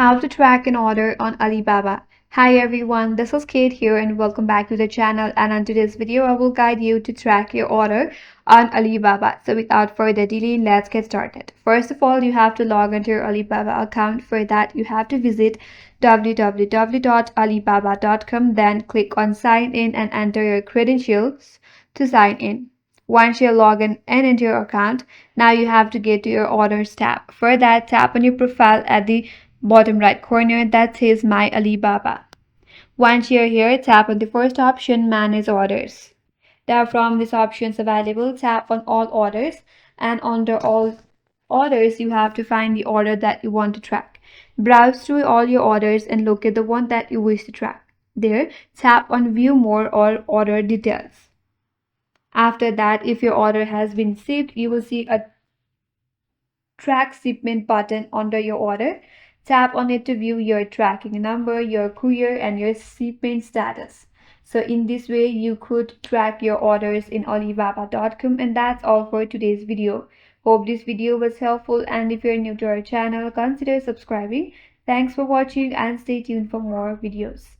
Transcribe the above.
How to track an order on Alibaba. Hi everyone, this is Kate here and welcome back to the channel, and on today's video I will guide you to track your order on Alibaba. So without further delay, let's get started. First of all, you have to log into your Alibaba account. For that, you have to visit www.alibaba.com, then click on sign in and enter your credentials to sign in. Once you're logged in and into your account, now you have to get to your orders tab. For that, tap on your profile at the bottom right corner that says My Alibaba. Once you're here, tap on the first option, Manage Orders. There from these options available, tap on All Orders, and under All Orders, you have to find the order that you want to track. Browse through all your orders and locate the one that you wish to track. There, tap on View More or Order Details. After that, if your order has been received, you will see a Track Shipment button under your order. Tap on it to view your tracking number, your courier, and your shipment status. So in this way, you could track your orders in Alibaba.com. And that's all for today's video. Hope this video was helpful, and if you're new to our channel, consider subscribing. Thanks for watching and stay tuned for more videos.